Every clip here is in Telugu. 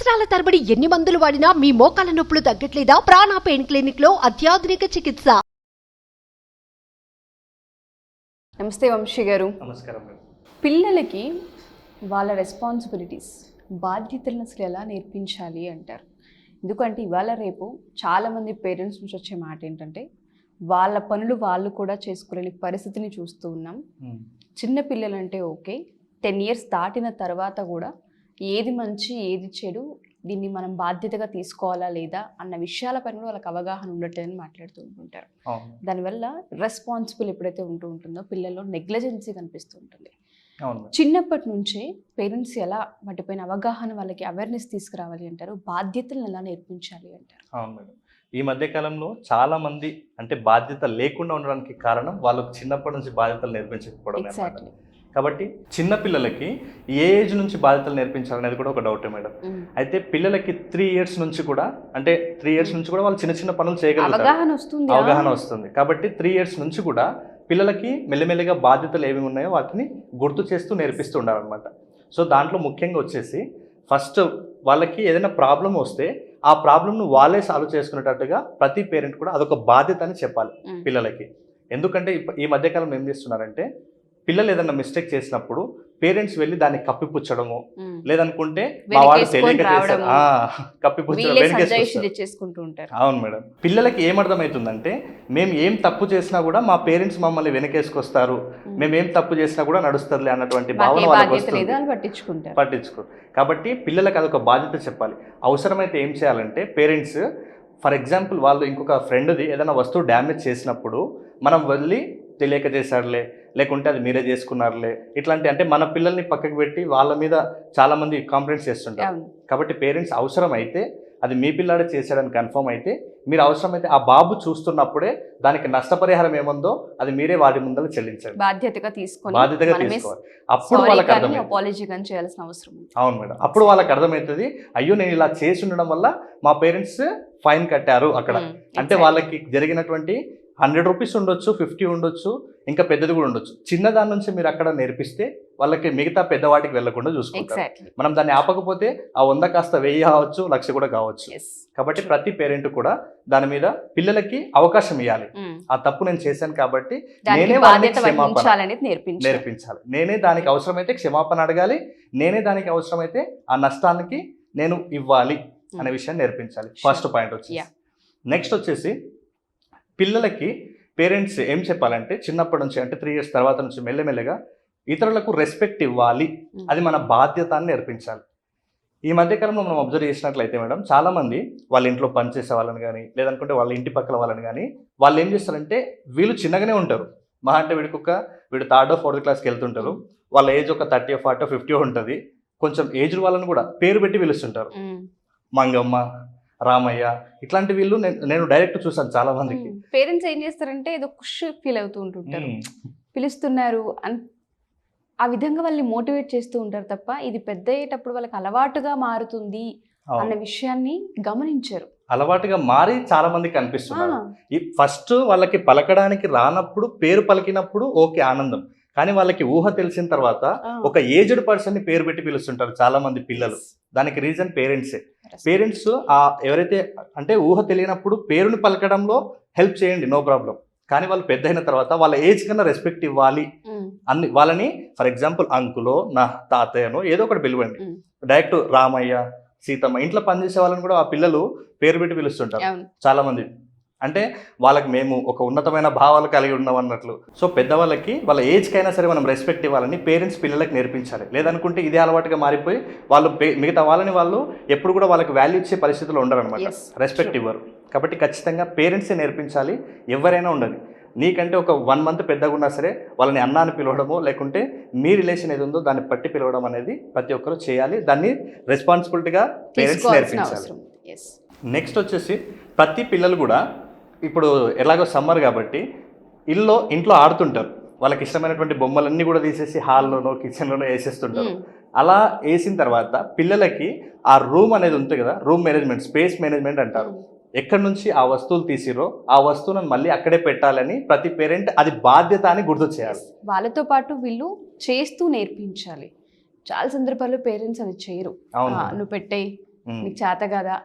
సంవత్సరాల తరబడి ఎన్ని మందులు వాడినా మీ మోకాల నొప్పులు తగ్గట్లేదా? ప్రాణ పెయిన్ క్లినిక్ లో అత్యాధునిక చికిత్స. నమస్తే వంశీ గారు. నమస్కారం. పిల్లలకి వాళ్ళ రెస్పాన్సిబిలిటీస్, బాధ్యతలను అసలు ఎలా నేర్పించాలి అంటారు? ఎందుకంటే ఇవాళ రేపు చాలామంది పేరెంట్స్ నుంచి వచ్చే మాట ఏంటంటే వాళ్ళ పనులు వాళ్ళు కూడా చేసుకోలేని పరిస్థితిని చూస్తూ ఉన్నాం. చిన్న పిల్లలంటే ఓకే, 10 years దాటిన తర్వాత కూడా ఏది మంచి ఏది చెడు, దీన్ని మనం బాధ్యతగా తీసుకోవాలా లేదా అన్న విషయాల పైన వాళ్ళకి అవగాహన ఉండట్లేదని మాట్లాడుతూ ఉంటుంటారు. దానివల్ల రెస్పాన్సిబుల్ ఎప్పుడైతే ఉంటుందో పిల్లల్లో నెగ్లిజెన్సీ కనిపిస్తూ ఉంటుంది. చిన్నప్పటి నుంచే పేరెంట్స్ ఎలా వాటిపైన అవగాహన, వాళ్ళకి అవేర్నెస్ తీసుకురావాలి అంటారు? బాధ్యతలను ఎలా నేర్పించాలి అంటారు? అవును మేడం. ఈ మధ్య కాలంలో చాలా మంది అంటే బాధ్యత లేకుండా ఉండడానికి కారణం వాళ్ళకు చిన్నప్పటి నుంచి బాధ్యతలు నేర్పించకపోవడం. కాబట్టి చిన్న పిల్లలకి ఏ ఏజ్ నుంచి బాధ్యతలు నేర్పించాలనేది కూడా ఒక డౌటే మేడం. అయితే పిల్లలకి 3 years నుంచి కూడా, అంటే 3 years నుంచి కూడా వాళ్ళు చిన్న చిన్న పనులు చేయగలుగుతారు, అవగాహన వస్తుంది. కాబట్టి 3 years నుంచి కూడా పిల్లలకి మెల్లమెల్లగా బాధ్యతలు ఏమి ఉన్నాయో వాటిని గుర్తు చేస్తూ నేర్పిస్తూ ఉండాలన్నమాట. సో దాంట్లో ముఖ్యంగా వచ్చేసి ఫస్ట్ వాళ్ళకి ఏదైనా ప్రాబ్లం వస్తే ఆ ప్రాబ్లంను వాళ్ళే సాల్వ్ చేసుకునేటట్టుగా ప్రతి పేరెంట్ కూడా అదొక బాధ్యత అని చెప్పాలి పిల్లలకి. ఎందుకంటే ఈ మధ్యకాలంలో ఏం చేస్తున్నారంటే పిల్లలు ఏదైనా మిస్టేక్ చేసినప్పుడు పేరెంట్స్ వెళ్ళి దాన్ని కప్పిపుచ్చడము, లేదనుకుంటే మా వాడు తెలియక చేశారు కప్పిపుచ్చడం. అవును మేడం. పిల్లలకి ఏమర్థమవుతుందంటే మేము ఏం తప్పు చేసినా కూడా మా పేరెంట్స్ మమ్మల్ని వెనకేసుకొస్తారు, మేము ఏం తప్పు చేసినా కూడా నడుస్తుందిలే అన్నటువంటి భావన పట్టించుకోరు. కాబట్టి పిల్లలకి అదొక బాధ్యత చెప్పాలి. అవసరమైతే ఏం చేయాలంటే పేరెంట్స్, ఫర్ ఎగ్జాంపుల్ వాళ్ళు ఇంకొక ఫ్రెండ్ది ఏదైనా వస్తువు డ్యామేజ్ చేసినప్పుడు మనం వెళ్ళి తెలియక చేశారులే, లేకుంటే అది మీరే చేసుకున్నారులే, ఇట్లాంటి అంటే మన పిల్లల్ని పక్కకు పెట్టి వాళ్ళ మీద చాలామంది కంప్లైంట్స్ చేస్తుంటారు. కాబట్టి పేరెంట్స్ అవసరమైతే అది మీ పిల్లాడే చేశాడని కన్ఫర్మ్ అయితే మీరు అవసరమైతే ఆ బాబు చూస్తున్నప్పుడే దానికి నష్టపరిహారం ఏముందో అది మీరే వాడి ముందర చెల్లించండి, బాధ్యతగా తీసుకోవాలి. అప్పుడు వాళ్ళకి చేయాల్సిన అవసరం. అవును మేడం. అప్పుడు వాళ్ళకి అర్థమవుతుంది, అయ్యో నేను ఇలా చేసి ఉండడం వల్ల మా పేరెంట్స్ ఫైన్ కట్టారు అక్కడ. అంటే వాళ్ళకి జరిగినటువంటి 100 rupees ఉండొచ్చు, 50 ఉండొచ్చు, ఇంకా పెద్దది కూడా ఉండొచ్చు. చిన్నదాని నుంచి మీరు అక్కడ నేర్పిస్తే వాళ్ళకి మిగతా పెద్దవాటికి వెళ్లకుండా చూసుకుంటారు. మనం దాన్ని ఆపకపోతే ఆ 100 కాస్త 1000 కావచ్చు, 1,00,000 కూడా కావచ్చు. కాబట్టి ప్రతి పేరెంట్ కూడా దాని మీద పిల్లలకి అవకాశం ఇవ్వాలి. ఆ తప్పు నేను చేశాను కాబట్టి నేనే నేర్పించాలి, నేనే దానికి అవసరమైతే క్షమాపణ అడగాలి, నేనే దానికి అవసరమైతే ఆ నష్టానికి నేను ఇవ్వాలి అనే విషయాన్ని నేర్పించాలి. ఫస్ట్ పాయింట్ వచ్చేసి. నెక్స్ట్ వచ్చేసి పిల్లలకి పేరెంట్స్ ఏం చెప్పాలంటే చిన్నప్పటి నుంచి, అంటే 3 years తర్వాత నుంచి మెల్లమెల్లగా ఇతరులకు రెస్పెక్ట్ ఇవ్వాలి, అది మన బాధ్యత అని నేర్పించాలి. ఈ మధ్యకాలంలో మనం అబ్జర్వ్ చేసినట్లయితే మేడం, చాలామంది వాళ్ళ ఇంట్లో పనిచేసే వాళ్ళని కానీ, లేదనుకుంటే వాళ్ళ ఇంటి పక్కల వాళ్ళని కానీ, వాళ్ళు ఏం చేస్తారంటే వీళ్ళు చిన్నగానే ఉంటారు, మహా అంటే వీడు 3rd or 4th classకి వెళ్తుంటారు, వాళ్ళ ఏజ్ ఒక 30 or 40 or 50 ఉంటుంది. కొంచెం ఏజ్డ్ వాళ్ళని కూడా పేరు పెట్టి పిలుస్తుంటారు, మంగమ్మ, రామయ్య, ఇట్లాంటి వీళ్ళు నేను డైరెక్ట్ చూసాను చాలా మందికి. పేరెంట్స్ ఏం చేస్తారంటే ఏదో ఖుష్ ఫీల్ అవుతూ ఉంటుంటారు, పిలుస్తున్నారు అని ఆ విధంగా వాళ్ళని మోటివేట్ చేస్తూ ఉంటారు తప్ప ఇది పెద్ద అయ్యేటప్పుడు వాళ్ళకి అలవాటుగా మారుతుంది అన్న విషయాన్ని గమనించారు. అలవాటుగా మారి చాలా మందికి కనిపిస్తున్నారు. ఈ ఫస్ట్ వాళ్ళకి పలకడానికి రానప్పుడు, పేరు పలికినప్పుడు ఓకే ఆనందం, కానీ వాళ్ళకి ఊహ తెలిసిన తర్వాత ఒక ఏజ్డ్ పర్సన్ని పేరు పెట్టి పిలుస్తుంటారు చాలా మంది పిల్లలు. దానికి రీజన్ పేరెంట్సే. పేరెంట్స్ ఎవరైతే అంటే ఊహ తెలియనప్పుడు పేరుని పలకడంలో హెల్ప్ చేయండి, నో ప్రాబ్లం. కానీ వాళ్ళు పెద్ద అయిన తర్వాత వాళ్ళ ఏజ్ కన్నా రెస్పెక్ట్ ఇవ్వాలి అన్ని. వాళ్ళని ఫర్ ఎగ్జాంపుల్ అంకులో, నా తాతయ్యనో ఏదో ఒకటి పిలవండి. డైరెక్ట్ రామయ్య, సీతమ్మ, ఇంట్లో పనిచేసే వాళ్ళని కూడా ఆ పిల్లలు పేరు పెట్టి పిలుస్తుంటారు చాలా మంది. అంటే వాళ్ళకి మేము ఒక ఉన్నతమైన భావాలు కలిగి ఉన్నాం అన్నట్లు. సో పెద్దవాళ్ళకి వాళ్ళ ఏజ్కైనా సరే మనం రెస్పెక్ట్ ఇవ్వాలని పేరెంట్స్ పిల్లలకి నేర్పించాలి. లేదనుకుంటే ఇదే అలవాటుగా మారిపోయి వాళ్ళు మిగతా వాళ్ళని వాళ్ళు ఎప్పుడు కూడా వాళ్ళకి వాల్యూ ఇచ్చే పరిస్థితుల్లో ఉండరు అనమాట, రెస్పెక్ట్ ఇవ్వరు. కాబట్టి ఖచ్చితంగా పేరెంట్సే నేర్పించాలి, ఎవరైనా ఉండదు. నీకంటే ఒక 1 month పెద్దగా ఉన్నా సరే వాళ్ళని అన్నాన్ని పిలవడమో, లేకుంటే మీ రిలేషన్ ఏది ఉందో దాన్ని పట్టి పిలవడం అనేది ప్రతి ఒక్కరు చేయాలి. దాన్ని రెస్పాన్సిబిలిటీగా పేరెంట్స్ నేర్పించాలి. నెక్స్ట్ వచ్చేసి ప్రతి పిల్లలు కూడా ఇప్పుడు ఎలాగో సమ్మర్ కాబట్టి ఇంట్లో ఆడుతుంటారు, వాళ్ళకి ఇష్టమైనటువంటి బొమ్మలన్నీ కూడా తీసేసి హాల్లోనో కిచెన్లోనో వేసేస్తుంటారు. అలా వేసిన తర్వాత పిల్లలకి ఆ రూమ్ అనేది ఉంటుంది కదా, రూమ్ మేనేజ్మెంట్, స్పేస్ మేనేజ్మెంట్ అంటారు. ఎక్కడి నుంచి ఆ వస్తువులు తీసిరో ఆ వస్తువులను మళ్ళీ అక్కడే పెట్టాలని ప్రతి పేరెంట్ అది బాధ్యత అని గుర్తు చేయాలి. వాళ్ళతో పాటు వీళ్ళు చేస్తూ నేర్పించాలి. చాలా సందర్భాల్లో పేరెంట్స్ అది చేయరు, నువ్వు పెట్టేయి, నీకు చేత కదా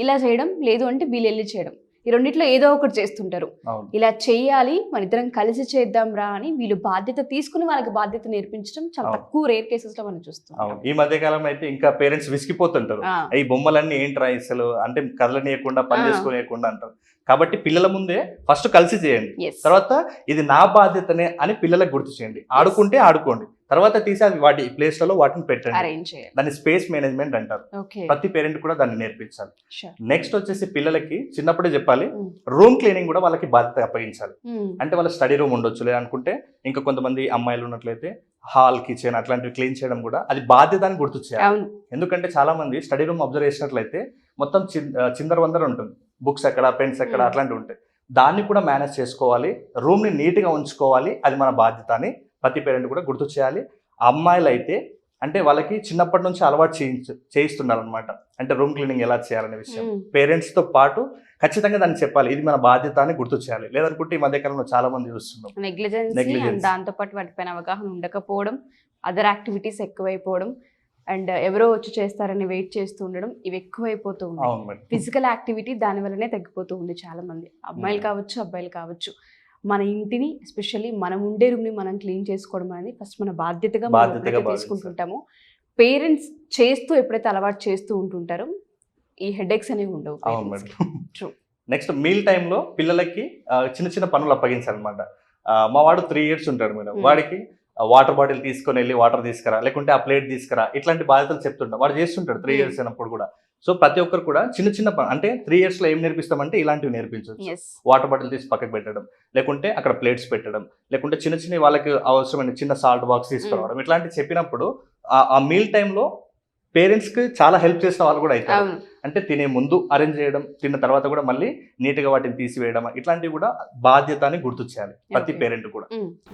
ఇలా చేయడం, లేదు అంటే వీళ్ళు వెళ్ళి చేయడం, ఈ రెండిట్లో ఏదో ఒకటి చేస్తుంటారు. అవును. ఇలా చెయ్యాలి మన ఇద్దరం కలిసి చేద్దాం రా అని వీళ్ళు బాధ్యత తీసుకుని వాళ్ళకి బాధ్యత నేర్పించడం చాలా అవును. తక్కువ రేర్ కేసెస్ లో మనం చూస్తాం. అవును. ఈ మధ్య కాలం అయితే ఇంకా పేరెంట్స్ విసిగిపోతుంటారు, ఈ బొమ్మలన్నీ ఏంట్రా అసలు అంటే కదలనీయకుండా పని చేసుకోనీయకుండా అంటారు. కాబట్టి పిల్లల ముందే ఫస్ట్ కలిసి చేయండి, తర్వాత ఇది నా బాధ్యతనే అని పిల్లలకు గుర్తు చేయండి. ఆడుకుంటే ఆడుకోండి, తర్వాత తీసి అది వాటి ప్లేస్లలో వాటిని పెట్టండి. దాన్ని స్పేస్ మేనేజ్మెంట్ అంటారు. ప్రతి పేరెంట్ కూడా దాన్ని నేర్పించాలి. నెక్స్ట్ వచ్చేసి పిల్లలకి చిన్నప్పుడే చెప్పాలి, రూమ్ క్లీనింగ్ కూడా వాళ్ళకి బాధ్యత అప్పగించాలి. అంటే వాళ్ళ స్టడీ రూమ్ ఉండొచ్చు, లేదనుకుంటే ఇంకా కొంతమంది అమ్మాయిలు ఉన్నట్లయితే హాల్, కిచెన్ అట్లాంటివి క్లీన్ చేయడం కూడా అది బాధ్యత అని గుర్తు చేయాలి. ఎందుకంటే చాలా మంది స్టడీ రూమ్ అబ్జర్వ్ చేసినట్లయితే మొత్తం చిందర వందర ఉంటుంది, బుక్స్ ఎక్కడ, పెన్స్ ఎక్కడ, అట్లాంటివి ఉంటాయి. దాన్ని కూడా మేనేజ్ చేసుకోవాలి, రూమ్ని నీట్గా ఉంచుకోవాలి, అది మన బాధ్యత అని ప్రతి పేరెంట్ కూడా గుర్తు చేయాలి. అమ్మాయిలు అయితే అంటే వాళ్ళకి చిన్నప్పటి నుంచి అలవాటు చేయిస్తున్నారనమాట, అంటే రూమ్ క్లీనింగ్ ఎలా చేయాలనే విషయం పేరెంట్స్తో పాటు ఖచ్చితంగా దాన్ని చెప్పాలి, ఇది మన బాధ్యత అని గుర్తు చేయాలి. లేదనుకుంటే ఈ మధ్యకాలంలో చాలా మంది చూస్తున్నాం నెగ్లిజెన్స్, దాంతోపాటు వాటిపైన అవగాహన ఉండకపోవడం, అదర్ యాక్టివిటీస్ ఎక్కువైపోవడం, అండ్ ఎవరో వచ్చి చేస్తారని వెయిట్ చేస్తూ ఉండడం, ఇవి ఎక్కువైపోతూ ఉన్నాయి. ఫిజికల్ యాక్టివిటీ దాని వల్లనే తగ్గిపోతూ ఉంది. చాలా మంది అమ్మాయిలు కావచ్చు, అబ్బాయిలు కావచ్చు, మన ఇంటిని ఎస్పెషల్లీ మనం ఉండే రూమ్ని మనం క్లీన్ చేసుకోవడం అనేది ఫస్ట్ మన బాధ్యతగా తీసుకుంటుంటాము. పేరెంట్స్ చేస్తూ ఎప్పుడైతే అలవాటు చేస్తూ ఉంటుంటారో ఈ హెడేక్స్ అనేవి ఉండవు. ట్రూ. నెక్స్ట్ మీల్ టైంలో పిల్లలకి చిన్న చిన్న పనులు అప్పగించాలన్నమాట. మా వాడు 3 years ఉంటాడు మేడం, వాడికి వాటర్ బాటిల్ తీసుకొని వెళ్ళి వాటర్ తీసుకురా, లేకుంటే ఆ ప్లేట్ తీసుకురా, ఇట్లాంటి బాధ్యతలు చెప్తుంటాం. వాడు చేస్తుంటాడు 3 years అయినప్పుడు కూడా. సో ప్రతి ఒక్కరు కూడా చిన్న చిన్న అంటే 3 years లో ఏం నేర్పిస్తామంటే ఇలాంటివి నేర్పించవచ్చు. వాటర్ బాటిల్ తీసి పక్కకు పెట్టడం, లేకుంటే అక్కడ ప్లేట్స్ పెట్టడం, లేకుంటే చిన్న చిన్న వాళ్ళకి అవసరమైన చిన్న సాల్ట్ బాక్స్ తీసుకురావడం, ఇట్లాంటివి చెప్పినప్పుడు ఆ మీల్ టైంలో పేరెంట్స్కి చాలా హెల్ప్ చేసిన వాళ్ళు కూడా అవుతారు. అంటే తినే ముందు అరేంజ్ చేయడం, తిన్న తర్వాత కూడా మళ్ళీ నీట్గా వాటిని తీసివేయడం, ఇట్లాంటివి కూడా బాధ్యత అని గుర్తు చేయాలి ప్రతి పేరెంట్ కూడా.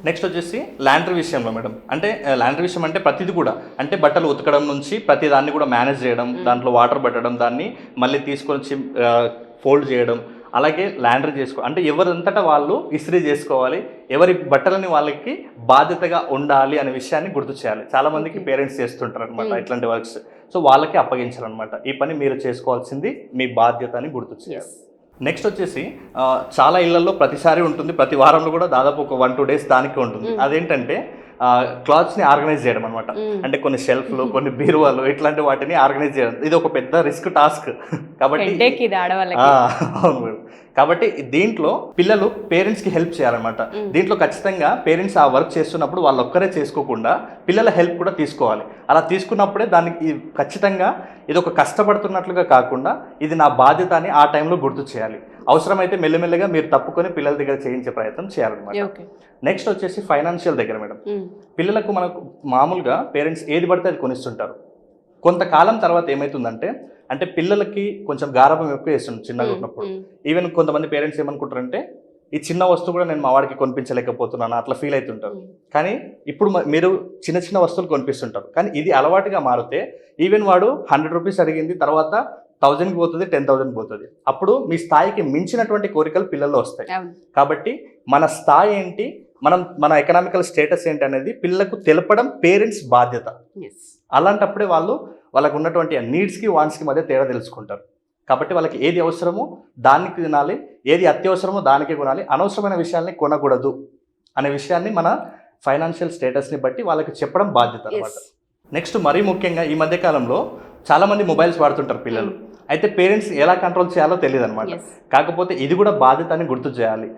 నెక్స్ట్ వచ్చేసి లాండ్రీ విషయంలో మేడం, అంటే లాండ్రీ విషయం అంటే ప్రతిది కూడా, అంటే బట్టలు ఉతకడం నుంచి ప్రతి దాన్ని కూడా మేనేజ్ చేయడం, దాంట్లో వాటర్ పెట్టడం, దాన్ని మళ్ళీ తీసుకొచ్చి ఫోల్డ్ చేయడం, అలాగే లాండ్రీ అంటే ఎవరంతటా వాళ్ళు ఇస్త్రీ చేసుకోవాలి, ఎవరి బట్టలని వాళ్ళకి బాధ్యతగా ఉండాలి అనే విషయాన్ని గుర్తు చేయాలి. చాలా మందికి పేరెంట్స్ చేస్తుంటారు అనమాట ఇట్లాంటి వర్క్స్. సో వాళ్ళకి అప్పగించాలన్నమాట, ఈ పని మీరు చేసుకోవాల్సింది మీ బాధ్యత అని గుర్తు చేయాలి. నెక్స్ట్ వచ్చేసి చాలా ఇళ్లలో ప్రతిసారి ఉంటుంది, ప్రతి వారంలో కూడా దాదాపు ఒక 1-2 days దానికి ఉంటుంది. అదేంటంటే క్లాత్స్ని ఆర్గనైజ్ చేయడం అనమాట. అంటే కొన్ని షెల్ఫ్లు, కొన్ని బీరువాలు, ఇట్లాంటి వాటిని ఆర్గనైజ్ చేయడం ఇది ఒక పెద్ద రిస్క్ టాస్క్. కాబట్టి అవును మేడం, కాబట్టి దీంట్లో పిల్లలు పేరెంట్స్కి హెల్ప్ చేయాలన్నమాట. దీంట్లో ఖచ్చితంగా పేరెంట్స్ ఆ వర్క్ చేస్తున్నప్పుడు వాళ్ళు ఒక్కరే చేసుకోకుండా పిల్లల హెల్ప్ కూడా తీసుకోవాలి. అలా తీసుకున్నప్పుడే దానికి ఖచ్చితంగా ఇది ఒక కష్టపడుతున్నట్లుగా కాకుండా ఇది నా బాధ్యత అని ఆ టైంలో గుర్తు చేయాలి. అవసరమైతే మెల్లమెల్లగా మీరు తప్పుకొని పిల్లల దగ్గర చేయించే ప్రయత్నం చేయాలన్నమాట. నెక్స్ట్ వచ్చేసి ఫైనాన్షియల్ దగ్గర మేడం, పిల్లలకు మనకు మామూలుగా పేరెంట్స్ ఏది పడితే అది కొనిస్తుంటారు. కొంతకాలం తర్వాత ఏమవుతుందంటే అంటే పిల్లలకి కొంచెం గారాబం ఎక్కువ వేస్తుంది చిన్నగా ఉన్నప్పుడు. ఈవెన్ కొంతమంది పేరెంట్స్ ఏమనుకుంటారంటే ఈ చిన్న వస్తువు కూడా నేను మా వాడికి కొనిపించలేకపోతున్నాను అట్లా ఫీల్ అవుతుంటారు. కానీ ఇప్పుడు మీరు చిన్న చిన్న వస్తువులు కొనిపిస్తుంటారు, కానీ ఇది అలవాటుగా మారితే ఈవెన్ వాడు 100 rupees అడిగింది తర్వాత 1000కి పోతుంది, 10,000కి పోతుంది. అప్పుడు మీ స్థాయికి మించినటువంటి కోరికలు పిల్లల్లో వస్తాయి. కాబట్టి మన స్థాయి ఏంటి, మన ఎకనామికల్ స్టేటస్ ఏంటి అనేది పిల్లలకు తెలపడం పేరెంట్స్ బాధ్యత. అలాంటప్పుడే వాళ్ళకు ఉన్నటువంటి నీడ్స్కి వాంట్స్కి మధ్య తేడా తెలుసుకుంటారు. కాబట్టి వాళ్ళకి ఏది అవసరమో దానికి తినాలి, ఏది అత్యవసరమో దానికే కొనాలి, అనవసరమైన విషయాల్ని కొనకూడదు అనే విషయాన్ని మన ఫైనాన్షియల్ స్టేటస్ని బట్టి వాళ్ళకి చెప్పడం బాధ్యత అన్నమాట. నెక్స్ట్ మరీ ముఖ్యంగా ఈ మధ్య కాలంలో చాలామంది మొబైల్స్ వాడుతుంటారు పిల్లలు. అయితే పేరెంట్స్ ఎలా కంట్రోల్ చేయాలో తెలియదు అనమాట. కాకపోతే ఇది కూడా బాధ్యత అని గుర్తు చేయాలి.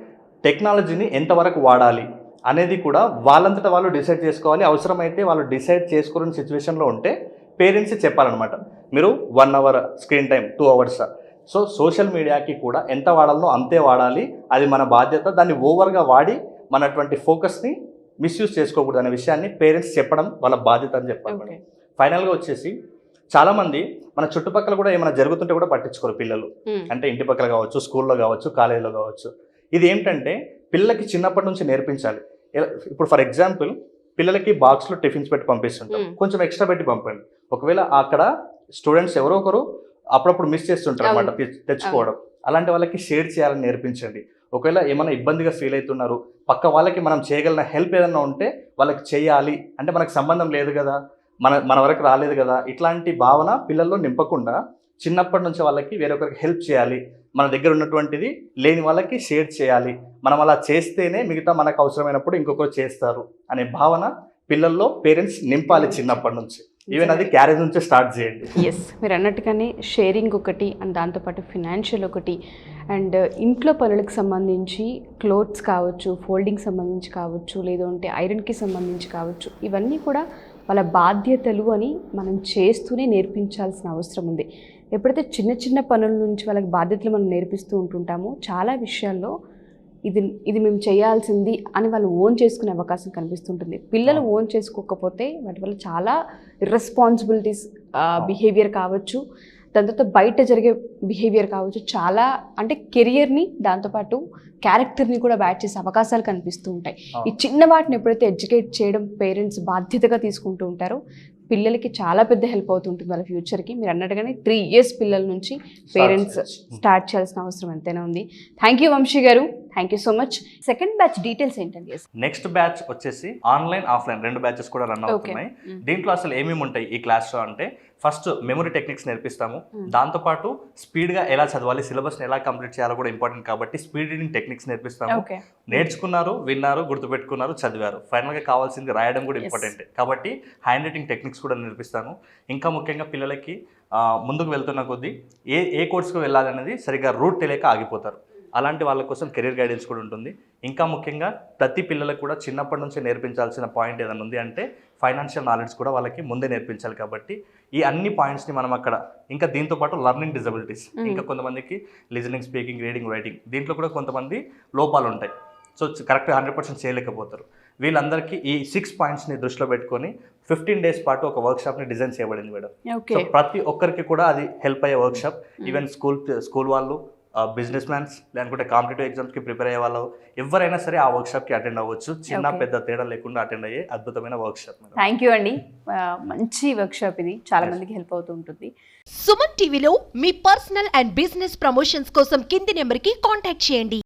టెక్నాలజీని ఎంతవరకు వాడాలి అనేది కూడా వాళ్ళంతటా వాళ్ళు డిసైడ్ చేసుకోవాలి. అవసరమైతే వాళ్ళు డిసైడ్ చేసుకోలేని సిచ్యువేషన్లో ఉంటే పేరెంట్స్ చెప్పాలన్నమాట, మీరు 1 hour screen time, 2 hours. So social మీడియాకి కూడా ఎంత వాడాలనో అంతే వాడాలి, అది మన బాధ్యత. దాన్ని ఓవర్గా వాడి మనటువంటి ఫోకస్ని మిస్యూజ్ చేసుకోకూడదు అనే విషయాన్ని పేరెంట్స్ చెప్పడం వాళ్ళ బాధ్యత అని చెప్పాలి. ఫైనల్గా వచ్చేసి చాలామంది మన చుట్టుపక్కల కూడా ఏమైనా జరుగుతుంటే కూడా పట్టించుకోరు పిల్లలు. అంటే ఇంటి పక్కల కావచ్చు, స్కూల్లో కావచ్చు, కాలేజీలో కావచ్చు. ఇది ఏంటంటే పిల్లలకి చిన్నప్పటి నుంచి నేర్పించాలి. ఇప్పుడు ఫర్ ఎగ్జాంపుల్ పిల్లలకి బాక్స్లో టిఫిన్స్ పెట్టి పంపిస్తుంటాం, కొంచెం ఎక్స్ట్రా పెట్టి పంపండి. ఒకవేళ అక్కడ స్టూడెంట్స్ ఎవరో ఒకరు అప్పుడప్పుడు మిస్ చేస్తుంటారు అన్నమాట తెచ్చుకోవడం. అలాంటి వాళ్ళకి షేర్ చేయాలని నేర్పించండి. ఒకవేళ ఏమైనా ఇబ్బందిగా ఫీల్ అవుతున్నారు, పక్క వాళ్ళకి మనం చేయగలిగిన హెల్ప్ ఏదైనా ఉంటే వాళ్ళకి చేయాలి, అంటే మనకు సంబంధం లేదు కదా, మన వరకు రాలేదు కదా, ఇట్లాంటి భావన పిల్లల్లో నింపకుండా చిన్నప్పటి నుంచి వాళ్ళకి వేరొకరికి హెల్ప్ చేయాలి, మన దగ్గర ఉన్నటువంటిది లేని వాళ్ళకి షేర్ చేయాలి, మనం అలా చేస్తేనే మిగతా మనకు అవసరమైనప్పుడు ఇంకొకరు చేస్తారు అనే భావన పిల్లల్లో పేరెంట్స్ నింపాలి చిన్నప్పటి నుంచి. ఈవెన్ అది క్యారేజ్ నుంచే స్టార్ట్ చేయండి. ఎస్, మీరు అన్నట్టుగానే షేరింగ్ ఒకటి అండ్ దాంతోపాటు ఫినాన్షియల్ ఒకటి అండ్ ఇంట్లో పనులకు సంబంధించి క్లోత్స్ కావచ్చు, ఫోల్డింగ్ సంబంధించి కావచ్చు, లేదంటే ఐరన్కి సంబంధించి కావచ్చు, ఇవన్నీ కూడా వాళ్ళ బాధ్యతలు అని మనం చేస్తూనే నేర్పించాల్సిన అవసరం ఉంది. ఎప్పుడైతే చిన్న చిన్న పనుల నుంచి వాళ్ళకి బాధ్యతలు మనం నేర్పిస్తూ ఉంటుంటామో చాలా విషయాల్లో ఇది మేము చేయాల్సింది అని వాళ్ళు ఓన్ చేసుకునే అవకాశం కనిపిస్తుంటుంది. పిల్లలు ఓన్ చేసుకోకపోతే వాటి వల్ల చాలా ఇర్రెస్పాన్సిబిలిటీస్ బిహేవియర్ కావచ్చు, దాని తర్వాత బయట జరిగే బిహేవియర్ కావచ్చు, చాలా అంటే కెరియర్ని దాంతోపాటు క్యారెక్టర్ని కూడా బ్యాడ్ చేసే అవకాశాలు కనిపిస్తూ ఉంటాయి. ఈ చిన్న వాటిని ఎప్పుడైతే ఎడ్యుకేట్ చేయడం పేరెంట్స్ బాధ్యతగా తీసుకుంటూ ఉంటారో పిల్లలకి చాలా పెద్ద హెల్ప్ అవుతుంటుంది వాళ్ళ ఫ్యూచర్కి. మీరు అన్నట్టుగానే 3 years పిల్లల నుంచి పేరెంట్స్ స్టార్ట్ చేయాల్సిన అవసరం ఎంతైనా ఉంది. థ్యాంక్ యూ వంశీ గారు, thank you so much. Second batch details ఏంటండి? నెక్స్ట్ బ్యాచ్ వచ్చేసి ఆన్లైన్ ఆఫ్లైన్ 2 బ్యాచెస్ కూడా రన్ అవుతున్నాయి. దీంట్లో అసలు ఏమేమి ఉంటాయి ఈ క్లాస్లో అంటే, ఫస్ట్ మెమరీ టెక్నిక్స్ నేర్పిస్తాము, దాంతోపాటు స్పీడ్గా ఎలా చదవాలి, సిలబస్ని ఎలా కంప్లీట్ చేయాలో కూడా ఇంపార్టెంట్ కాబట్టి స్పీడ్ రీడింగ్ టెక్నిక్స్ నేర్పిస్తాము. నేర్చుకున్నారు, విన్నారు, గుర్తుపెట్టుకున్నారు, చదివారు, ఫైనల్గా కావాల్సింది రాయడం కూడా ఇంపార్టెంట్ కాబట్టి హ్యాండ్ రైటింగ్ టెక్నిక్స్ కూడా నేర్పిస్తాను. ఇంకా ముఖ్యంగా పిల్లలకి ముందుకు వెళ్తున్న కొద్దీ ఏ కోర్స్కి వెళ్ళాలనేది సరిగ్గా రూట్ తెలియక ఆగిపోతారు, అలాంటి వాళ్ళ కోసం కెరీర్ గైడెన్స్ కూడా ఉంటుంది. ఇంకా ముఖ్యంగా ప్రతి పిల్లలకు కూడా చిన్నప్పటి నుంచే నేర్పించాల్సిన పాయింట్ ఏదైనా ఉంది అంటే ఫైనాన్షియల్ నాలెడ్జ్ కూడా వాళ్ళకి ముందే నేర్పించాలి కాబట్టి ఈ అన్ని పాయింట్స్ని మనం అక్కడ, ఇంకా దీంతో పాటు లర్నింగ్ డిజబిలిటీస్, ఇంకా కొంతమందికి లిజనింగ్, స్పీకింగ్, రీడింగ్, రైటింగ్, దీంట్లో కూడా కొంతమంది లోపాలు ఉంటాయి, సో కరెక్ట్గా 100% చేయలేకపోతారు. వీళ్ళందరికీ ఈ 6 పాయింట్స్ని దృష్టిలో పెట్టుకొని 15 days పాటు ఒక వర్క్షాప్ని డిజైన్ చేయబడింది మేడం. సో ప్రతి ఒక్కరికి కూడా అది హెల్ప్ అయ్యే వర్క్షాప్. ఈవెన్ స్కూల్ వాళ్ళు, బిజినెస్ మ్యాన్స్, లేకుంటే కాంపిటేటివ్ ఎగ్జామ్స్కి ప్రిపేర్ అయ్యే వాళ్ళు ఎవరైనా సరే ఆ వర్క్షాప్కి అటెండ్ అవ్వచ్చు. చిన్న పెద్ద తేడా లేకుండా అటెండ్ అయ్యే అద్భుతమైన వర్క్షాప్. థ్యాంక్ యూ అండి, మంచి వర్క్షాప్ ఇది, చాలా మందికి హెల్ప్ అవుతూ ఉంటుంది. సుమన్ టీవీలో మీ పర్సనల్ అండ్ బిజినెస్ ప్రమోషన్స్ కోసం కింది నెంబర్కి కాంటాక్ట్ చేయండి.